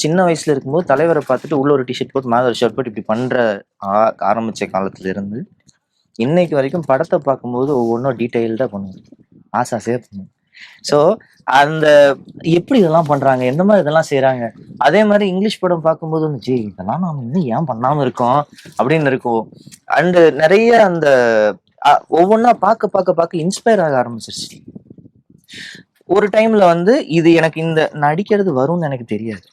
சின்ன வயசுல இருக்கும்போது தலைவரை பார்த்துட்டு உள்ள ஒரு டிஷர்ட் போட்டு மேல ஒரு ஷர்ட் போட்டு இப்படி பண்ற ஆரம்பிச்ச காலத்துல இருந்து இன்னைக்கு வரைக்கும் படத்தை பார்க்கும்போது ஒவ்வொன்றும் டீட்டெயில்டா பண்ணுவேன். ஆசையா பண்ணுவேன். ஸோ அந்த எப்படி இதெல்லாம் பண்றாங்க, எந்த மாதிரி இதெல்லாம் செய்யறாங்க. அதே மாதிரி இங்கிலீஷ் படம் பார்க்கும்போது வந்து ஜி இதெல்லாம் நாம இன்னும் ஏன் பண்ணாம இருக்கோம் அப்படின்னு இருக்கும். அண்ட் நிறைய அந்த ஒவ்வொன்றா பார்க்க இன்ஸ்பயர் ஆக ஆரம்பிச்சிருச்சு. ஒரு டைம்ல வந்து இது எனக்கு இந்த நடிக்கிறது வரும்னு எனக்கு தெரியாது.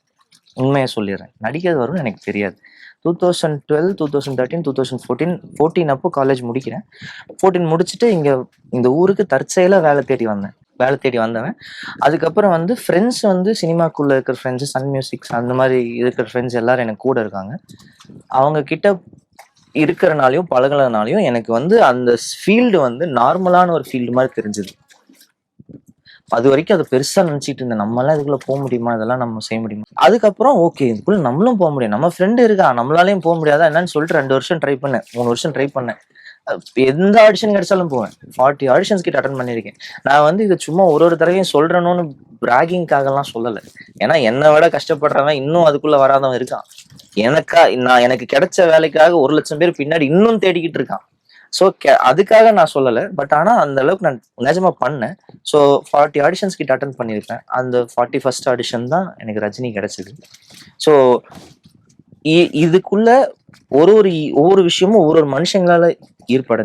உண்மையை சொல்லிடுறேன், நடிக்கிறது வரும்னு எனக்கு தெரியாது. 2012, 2013, 2014 அப்போ காலேஜ் முடிக்கிறேன். 14 முடிச்சுட்டு இந்த ஊருக்கு தற்செயலா வேலை தேடி வந்தவன். அதுக்கப்புறம் வந்து ஃப்ரெண்ட்ஸ் வந்து சினிமாக்குள்ள இருக்கிற ஃப்ரெண்ட்ஸ், சன் மியூசிக்ஸ் அந்த மாதிரி இருக்கிற ஃப்ரெண்ட்ஸ் எல்லாரும் எனக்கு கூட இருக்காங்க. அவங்க கிட்ட இருக்கிறனாலையும் பழகுனதுனாலையும் எனக்கு வந்து அந்த ஃபீல்டு வந்து நார்மலான ஒரு ஃபீல்டு மாதிரி தெரிஞ்சது. அது வரைக்கும் அதை பெருசா நினைச்சிட்டு இருந்தேன். நம்மளாம் இதுக்குள்ள போக முடியுமா, இதெல்லாம் நம்ம செய்ய முடியுமா. அதுக்கப்புறம் ஓகே இதுக்குள்ள நம்மளும் போக முடியும், நம்ம ஃப்ரெண்டு இருக்கா, நம்மளாலையும் போக முடியாதா என்னன்னு சொல்லிட்டு 2 வருஷம் ட்ரை பண்ணேன், 3 வருஷம் ட்ரை பண்ணேன். எந்த ஆடிஷன் கிடைச்சாலும் போவேன். 40 ஆடிஷன்ஸ் கிட்ட அட்டன் பண்ணியிருக்கேன். நான் வந்து இதை சும்மா ஒரு தடவையும் சொல்றேன்னு பிராகிங்காக எல்லாம் சொல்லல. ஏன்னா என்னை விட கஷ்டப்படுறவன் இன்னும் அதுக்குள்ள வராதவன் இருக்கான். எனக்கு கிடைச்ச வேலைக்காக 1 லட்சம் பேர் பின்னாடி இன்னும் தேடிக்கிட்டு இருக்கான். ஸோ அதுக்காக நான் சொல்லலை. பட் ஆனா அந்த அளவுக்கு நான் நிஜமா பண்ணேன். ஸோ 40 ஆடிஷன்ஸ் கிட்ட அட்டன் பண்ணியிருப்பேன். அந்த 41st ஆடிஷன் தான் எனக்கு ரஜினி கிடைச்சது. ஸோ இதுக்குள்ள ஒவ்வொரு விஷயமும் ஒவ்வொரு மனுஷங்களால ஈர்ப்பட